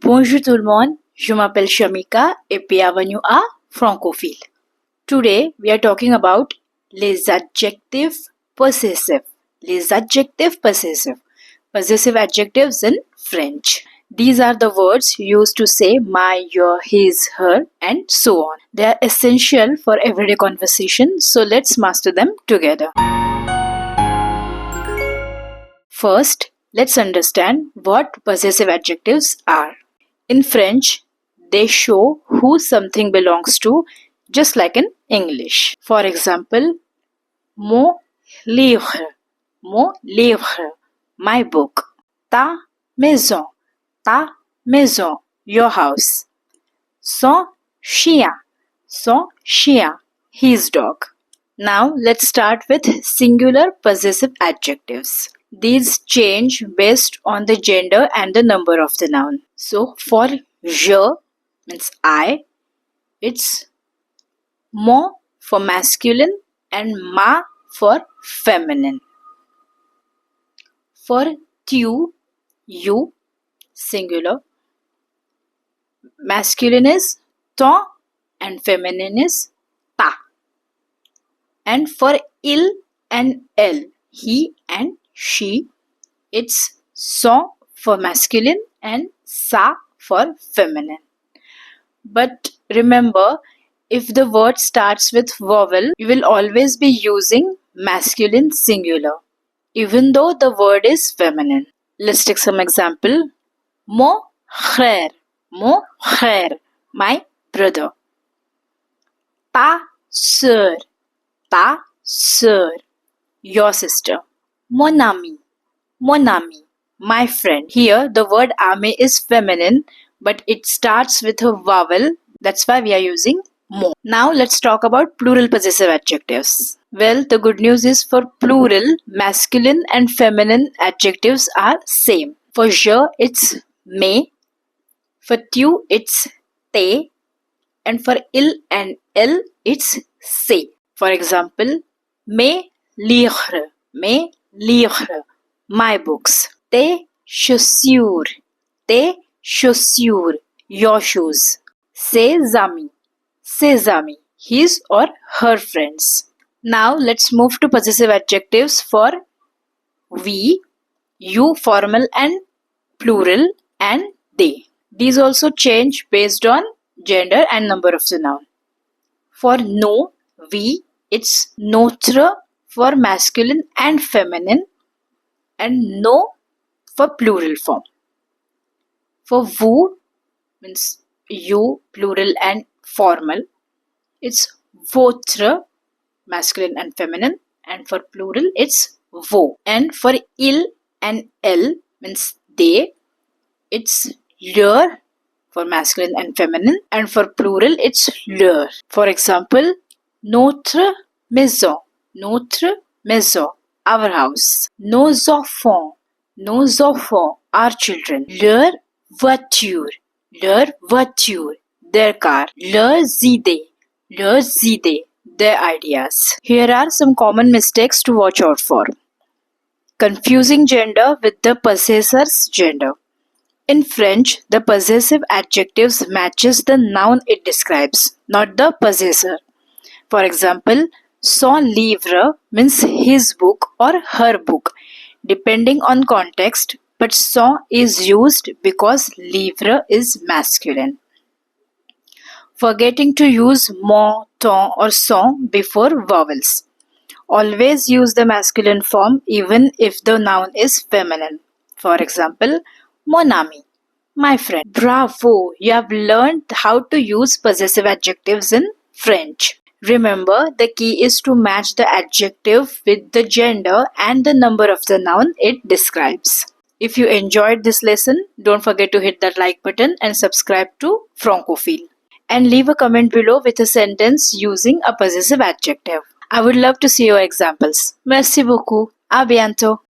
Bonjour tout le monde, je m'appelle Shamika et bienvenue à Francophile. Today we are talking about les adjectives possessive. Les adjectives possessive. Possessive adjectives in French. These are the words used to say my, your, his, her and so on. They are essential for everyday conversation, so let's master them together. First, let's understand what possessive adjectives are. In French, they show who something belongs to, just like in English. For example, mon livre, my book. Ta maison, your house. Son chien, his dog. Now let's start with singular possessive adjectives. These change based on the gender and the number of the noun. So for je means I, it's mon for masculine and ma for feminine. For tu, you, singular. Masculine is ton and feminine is ta. And for il and elle, he and she, it's son for masculine and sa for feminine. But remember, if the word starts with vowel, you will always be using masculine singular, even though the word is feminine. Let's take some example. Mon frère, my brother. Ta sœur, your sister. Mon ami, my friend. Here the word ami is feminine, but it starts with a vowel. That's why we are using mon. Now let's talk about plural possessive adjectives. Well, the good news is for plural, masculine and feminine adjectives are same. For je, it's me. For tu, it's te. And for il and elle, it's se. For example, mes livres, my books. Tes chaussures, your shoes. Ses amis, his or her friends. Now let's move to possessive adjectives for we, you, formal and plural, and they. These also change based on gender and number of the noun. For no, we, it's notre for masculine and feminine, and no for plural form. For vous means you, plural and formal, it's votre, masculine and feminine, and for plural it's vos. And for il and elle means they, it's leur for masculine and feminine, and for plural it's leur. For example, notre maison, our house. Nos enfants, our children. Leur voiture, their car. Leurs idées, their ideas. Here are some common mistakes to watch out for. Confusing gender with the possessor's gender. In French, the possessive adjectives matches the noun it describes, not the possessor. For example, son livre means his book or her book, depending on context, but son is used because livre is masculine. Forgetting to use mon, ton or son before vowels. Always use the masculine form even if the noun is feminine. For example, mon ami, my friend. Bravo! You have learned how to use possessive adjectives in French. Remember, the key is to match the adjective with the gender and the number of the noun it describes. If you enjoyed this lesson, don't forget to hit that like button and subscribe to Francophile. And leave a comment below with a sentence using a possessive adjective. I would love to see your examples. Merci beaucoup. À bientôt.